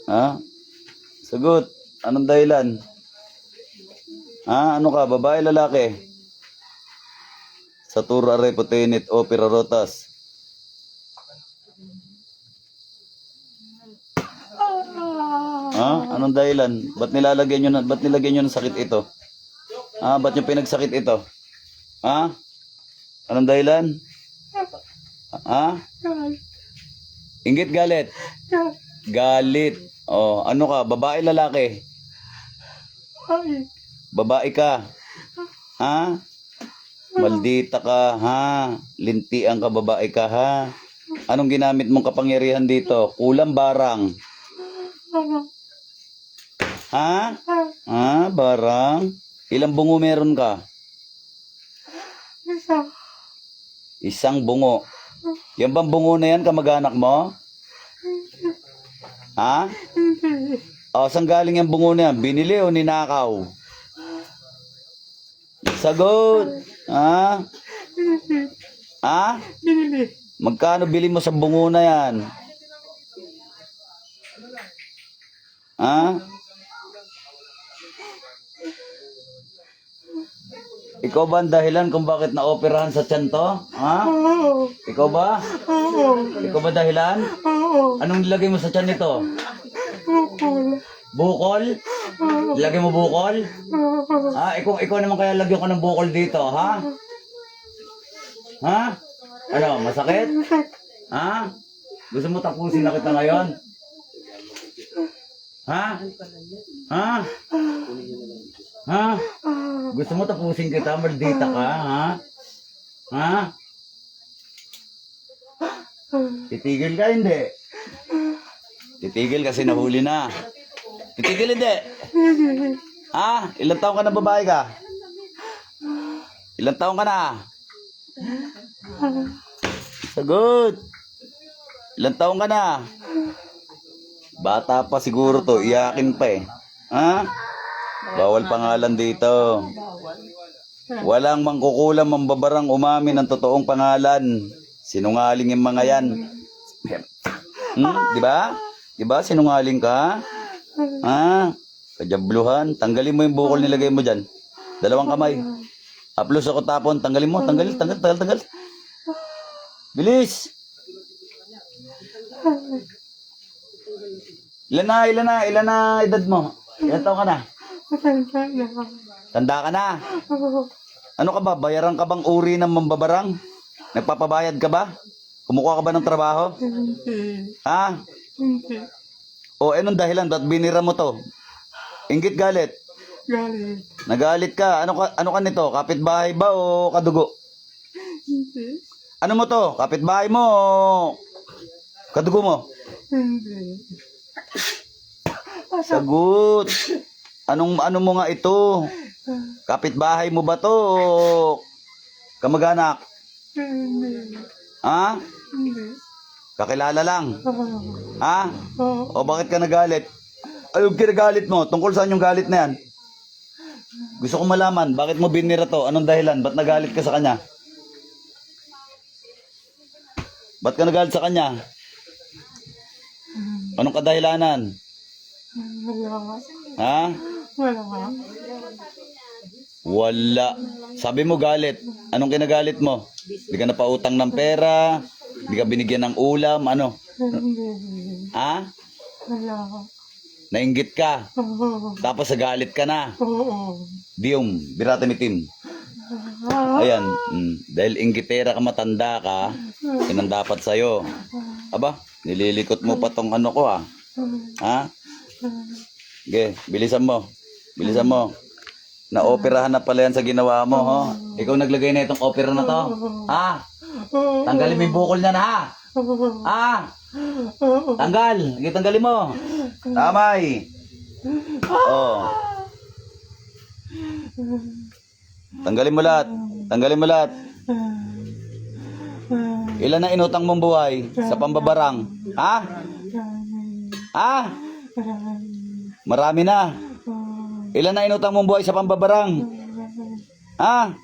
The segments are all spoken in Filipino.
Ha? Sagot. Anong dahilan? Ha? Ano ka? Babae, lalaki? Satur arepotenit opera rotas. Ha? Anong dahilan? Ba't nilagyan nyo ng sakit ito? Ha? Ba't nyo pinagsakit ito? Ha? Anong dahilan? Ha? Inggit, galit? Galit. Oh, ano ka? Babae, lalaki? Babae ka? Ha? Maldita ka, ha? Lintian ka, babae ka, ha? Anong ginamit mong kapangyarihan dito? Kulang barang. Ha? Ha? Barang? Ilang bungo meron ka? Isang bungo. Yan bang bungo na yan, kamag-anak mo? Ha? O, saan galing yung bungo na yan? Binili o ninakaw? Sagot! Ha? Ha? Magkano bili mo sa bungo na yan? Ha? Ikaw ba ang dahilan kung bakit na-operahan sa tiyan to? Ha? Ikaw ba? Ikaw ba dahilan? Anong nilagay mo sa tiyan nito? Bukol? Lagay mo bukol? Ha? Ikaw naman kaya lagyan ko ng bukol dito, ha? Ha? Ano, masakit? Ha? Gusto mo tapusin na kita ngayon? Ha? Ha? Ha? Gusto mo tapusin kita, maldita ka, ha? Ha? Titigil ka, hindi? Titigil kasi nahuli na. Titigil, hindi? Ha? Ilang taon ka na babae ka? Ilang taon ka na? Sagot! Ilang taon ka na? Bata pa siguro to, iyakin pa eh. Ha? Bawal pangalan dito. Walang mangkukulam mambabarang umamin ng totoong pangalan. Sinungaling yung mga yan. Di ba? Di ba? Sinungaling ka? Ha? Kajabluhan. Tanggalin mo yung bukol nilagay mo dyan. Dalawang kamay. Aplos ako tapon. Tanggalin mo. Tanggal. Bilis! Ilan na edad mo? Ilan taon ka na? Tanda ka na? Ano ka ba? Bayaran ka bang uri ng mambabarang? Nagpapabayad ka ba? Kumukuha ka ba ng trabaho? Ha? O anong dahilan? Ba't binira mo to? Inggit, galit? Galit. Nagalit ka? Ano ka nito? Kapitbahay ba o kadugo? Hindi. Ano mo to? Kapitbahay mo o kadugo mo? Hindi. Sagot. Ano mo nga ito? Kapitbahay mo ba to o kamag-anak? Hindi. Ha? Hindi. Kakilala lang? Ha? Oo. O bakit ka nagalit? Anong kinagalit mo? Tungkol saan yung galit na yan? Gusto ko malaman, bakit mo binira to? Anong dahilan? Ba't nagalit ka sa kanya? Ba't ka nagalit sa kanya? Anong kadahilanan? Wala. Ha? Wala. Wala. Sabi mo galit. Anong kinagalit mo? Hindi ka napautang ng pera? Hindi ka binigyan ng ulam? Ano? Hindi. Ha? Wala. Nainggit ka? Oo. Tapos nagalit ka na? Oo. Diyong, birata mitim. Ayan. Dahil inggitera ka, matanda ka, yun ang dapat sa'yo. Aba, nililikot mo pa tong ano ko, ha? Ha? Okay, bilisan mo. Bilisan mo. Na-operahan na pala yan sa ginawa mo, ho? Ikaw naglagay na itong opera na to? Ha? Tanggalin mo yung bukol niyan, ha? Ha? Tanggal. Sige, tanggalin mo. Tamay. Oh. Tanggalin mo lahat. Tanggalin mo lahat. Ilan na inutang mong buhay sa pambabarang? Ha? Ha? Marami na. Ilan na inutang mong buhay sa pambabarang? Ha?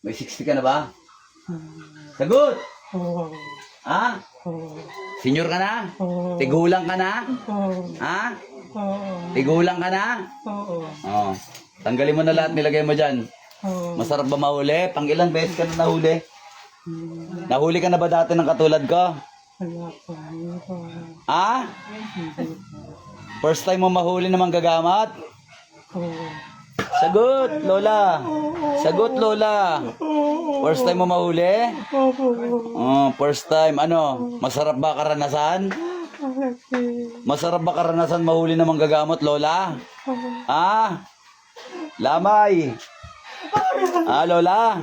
May 60 ka na ba? Sagot! Oo. Ha? Oo. Senior ka na? Oo. Tigulang ka na? Oo. Ha? Oo. Tigulang ka na? Oo. Oo. Tanggalin mo na lahat, nilagay mo dyan. Oo. Masarap ba mahuli? Pang ilang beses ka na nahuli? Nahuli ka na ba dati ng katulad ko? Wala pa. Hindi pa. Ha? First time mo mahuli ng manggagamot? Oo. Sagot, Lola. Sagot, Lola. First time mo mahuli? Opo. Oh, first time. Ano? Masarap ba karanasan? Masarap ba karanasan mahuli ng manggagamot, Lola? Ha? Lamay. Lola?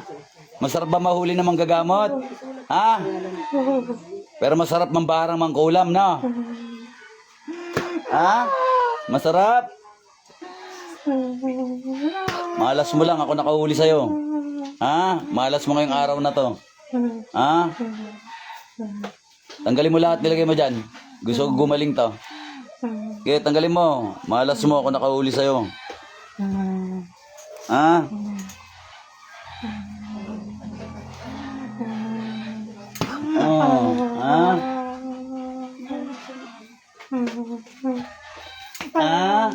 Masarap ba mahuli ng manggagamot? Ha? Pero masarap mambarang mangkulam, no? Ha? Masarap? Malas mo lang, ako nakahuli sa'yo. Ha? Malas mo ngayong araw na to. Ha? Tanggalin mo lahat, nilagay mo dyan. Gusto ko gumaling to. Okay, tanggalin mo. Malas mo, ako nakahuli sa'yo. Ha? Oh, ha? Ha?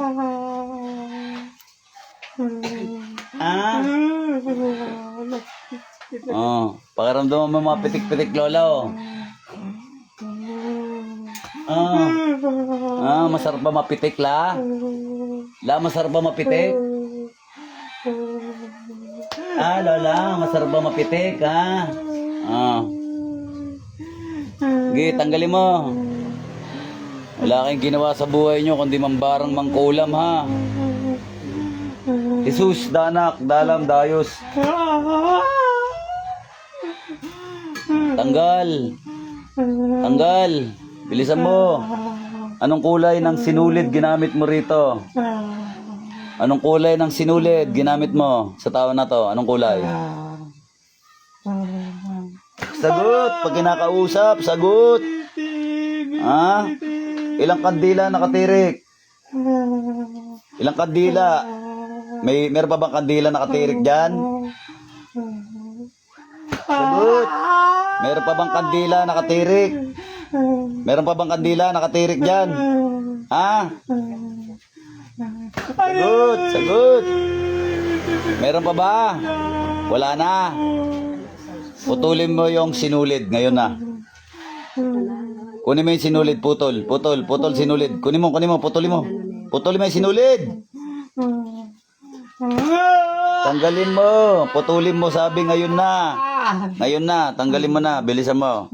Ha? Oh, pakiramdaman mo mga pitik-pitik, Lola, oh. Masarap ba mapitik, La? La, masarap ba mapitik? Lola, masarap ba mapitik, ha? Sige, tanggalin mo. Wala kayong ginawa sa buhay nyo kundi mambarang mangkulam, ha? Jesus, danak, dalam, dayos. Tanggal. Tanggal. Bilisan mo. Anong kulay ng sinulid ginamit mo rito? Anong kulay ng sinulid ginamit mo sa tao na to? Anong kulay? Sagot. Pag kinakausap, sagot. Ha? Ilang kandila nakatirik? Ilang kandila? Meron pa bang kandila nakatirik dyan? Sagot. Meron pa bang kandila nakatirik? Meron pa bang kandila nakatirik dyan? Ha? Sagot. Sagot. Meron pa ba? Wala na. Putulin mo yung sinulid ngayon na. Kunin mo yung sinulid, putol. Putol, putol, sinulid. Kunin mo, putulin mo. Putulin mo yung sinulid. Tanggalin mo. Putulin mo, sabi ngayon na. Ngayon na, tanggalin mo na. Bilisan mo.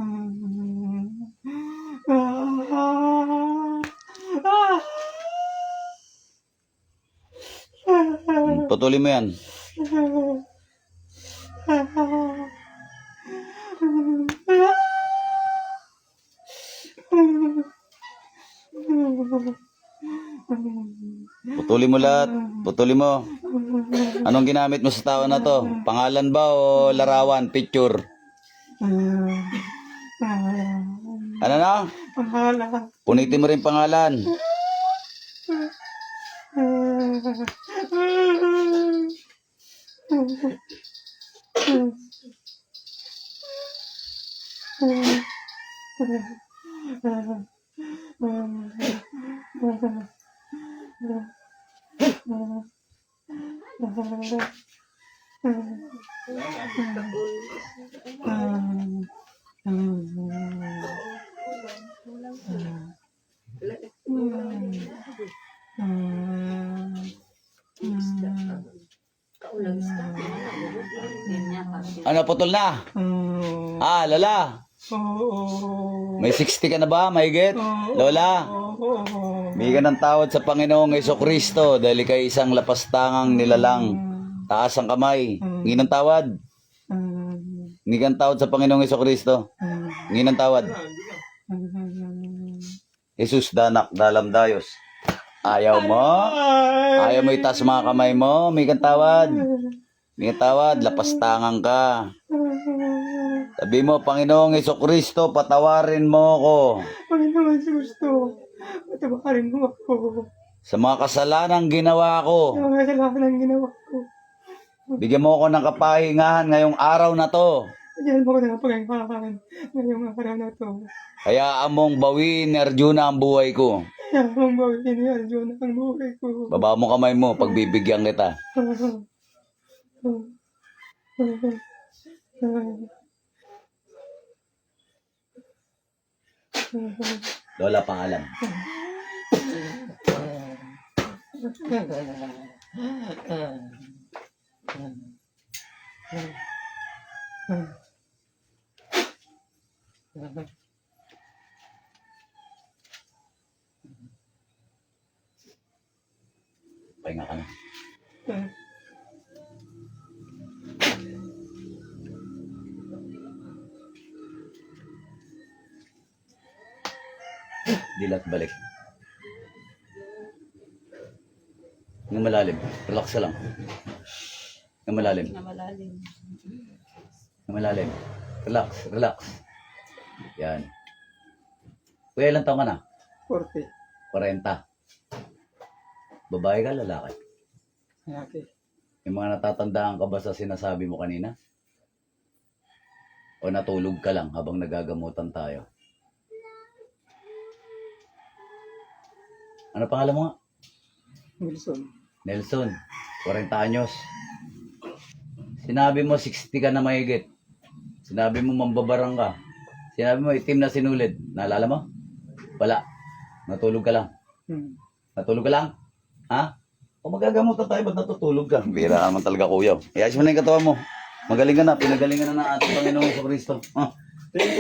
Putulin mo yan. Putulin mo lahat. Putulin mo. Anong ginamit mo sa tao na to? Pangalan ba o larawan? Picture? Ano na? Punitin mo rin pangalan. Ano, putol na? Lola. May 60 ka na ba? Mahigit? Lola. Bigyan ng tawad sa Panginoong Jesucristo dahil kay isang lapastangang nilalang. Taas ang kamay. Hingi ng tawad. Hingi ng tawad sa Panginoong Jesucristo. Hingi ng tawad. Jesus, danak, dalam, dayos. Ayaw mo? Ayaw mo itaas mga kamay mo? Hingi ng tawad. Hingi ng tawad. Lapastangang ka. Sabi mo, Panginoong Jesucristo, patawarin mo ako. Panginoon Jesucristo, Patawarin mo ako. Sa mga kasalanang ginawa ko, Yung mga kasalanan ang ginawa ko. bigyan mo ako ng kapahingahan ngayong araw na to. Bigyan mo ko ng pagkakaan ngayong araw na to. Hayaan mong bawiin ni Arjuna ang buhay ko. Kaya mong bawiin ni Arjuna ang buhay ko. Baba mo kamay mo, pagbibigyan kita. Lola, pangalan. Pahinga ka na. Dilat balik. Ng malalim. Relax ka lang. Ng malalim. Ng malalim. Relax, relax. Yan. Kuya, ilang taon ka na? 40. 40. Babae ka, lalaki? Lalaki. Yung mga natatandaan ka ba sa sinasabi mo kanina? O natulog ka lang habang nagagamutan tayo? Ano pangalan mo nga? Wilson. Nelson, 40 anyos. Sinabi mo 60 ka na mahigit. Sinabi mo mambabarang ka. Sinabi mo itim na sinulid. Naalala mo? Wala. Natulog ka lang. Natulog ka lang? Ha? O magagamutan tayo, ba't natutulog ka? Bira naman talaga, kuya. Iayos mo na yung katawan mo. Magaling ka na, pinagalingan na ng ating Panginoon sa Kristo.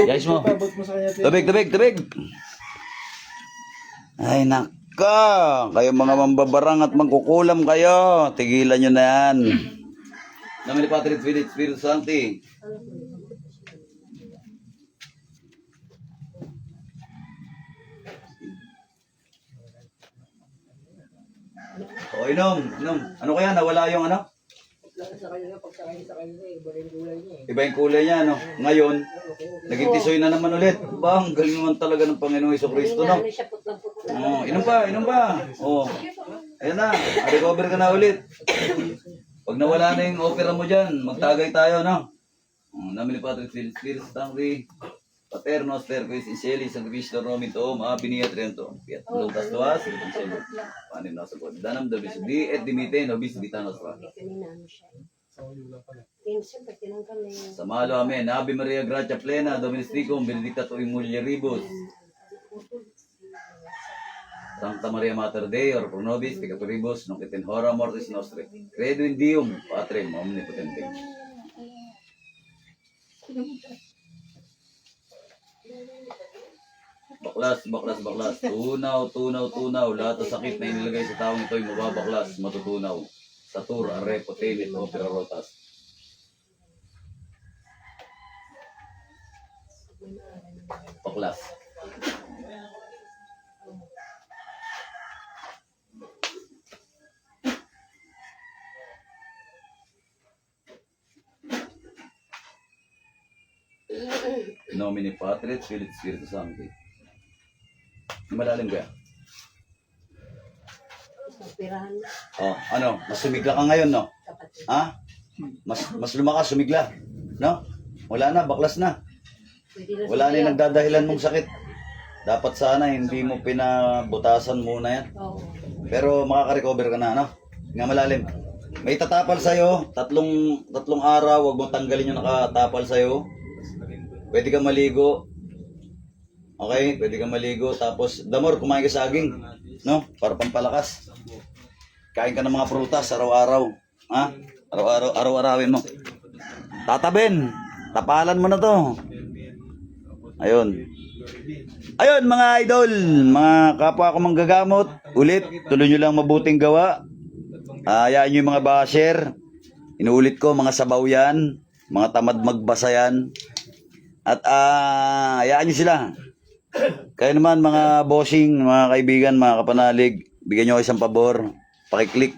Iayos mo. Tubig, tubig, tubig. Ay, naka. Kayo mga mambabarang at magkukulam kayo. Tigilan nyo na yan. Namin ni Patrick Spirit Santi. O, inom, inom. Ano kaya, nawala yung ano? Iba yung kulay niya, no? Ngayon, naging tisoy na naman ulit. Bang, galing naman talaga ng Panginoong Jesucristo, no? Oh, inom pa, inom pa. Oh, ayan na, recover ka na ulit. Pag nawala na yung opera mo dyan, magtagay tayo, no? Namin ni Patrick Spirit Santi. Paterno, Sterquis, Inseli, San Cristo, Romito, Maapini, Trento, Piat, Lutas, Tuas, Panin na sa God. Danam, Dabis, Di, et Dimite, Nobis, Bitanos, sa malo, amen. Ave Maria, Gracia Plena, Doministicum, Benedicta tu in mulieribus. Sancta Maria Mater Dei, or pro nobis, peccatoribus, nunc et in hora mortis nostre. Credo in Deum, Patrem, omnipotentem. Baklas, baklas, baklas. Tunaw, tunaw, tunaw. Lahat ng sakit na inilagay sa taong ito ay mababaklas, matutunaw. Satur, are, potelit, opera rotas. Baklas. Nomine Patris, Filii, Spiritus Sancti. Malalim kaya? Oh, ano? Mas sumigla ka ngayon, no? Ha? Mas lumakas, sumigla. No? Wala na, baklas na. Wala na yung nagdadahilan mong sakit. Dapat sana hindi mo pinabutasan muna yan. Pero makaka-recover ka na, no? Nga malalim. May tatapal sa'yo, tatlong araw, wag mong tanggalin yung nakatapal sa'yo. Pwede kang maligo. Okay, pwede kang maligo. Tapos, damor, kumain ka saging. No? Para pampalakas. Kain ka ng mga prutas araw-araw. Ha? Araw-arawin mo. Tatabin. Tapalan mo na to. Ayun. Ayun mga idol. Mga kapwa ko manggagamot. Ulit, tuloy nyo lang mabuting gawa. Hayaan nyo yung mga basher. Inuulit ko, mga sabaw yan. Mga tamad magbasa yan. At hayaan nyo sila. Kaya naman mga bossing, mga kaibigan, mga kapanalig, bigyan nyo isang pabor. Pakiclick,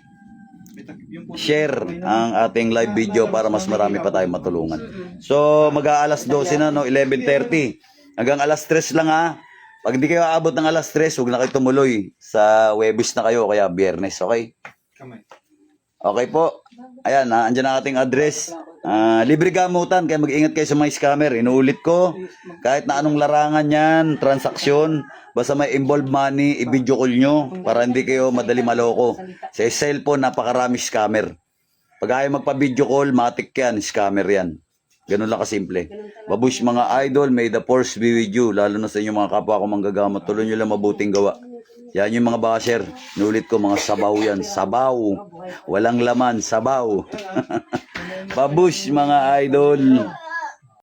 share ang ating live video para mas marami pa tayong matulungan. So mag-aalas 12 na, no? 11:30. Hanggang alas 3 lang, ha? Pag hindi kayo aabot ng alas 3, huwag na kayo tumuloy. Sa Webis na kayo, kaya Biyernes, okay? Kamay. Okay po. Ayan, andyan ang ating address. Libre gamutan, kaya mag-ingat kayo sa mga scammer. Inuulit ko, kahit na anong larangan yan, transaksyon, basta may involved money, i-video call nyo para hindi kayo madali maloko. Sa cellphone, napakarami scammer. Pag ayaw magpa-video call, matik yan, scammer yan. Ganun lang kasimple. Babush mga idol, may the force be with you. Lalo na sa inyo mga kapwa ko manggagamot. Tuloy nyo lang mabuting gawa. Yan yung mga basher. Nulit ko mga sabaw yan. Sabaw. Walang laman, sabaw. Babush mga idol.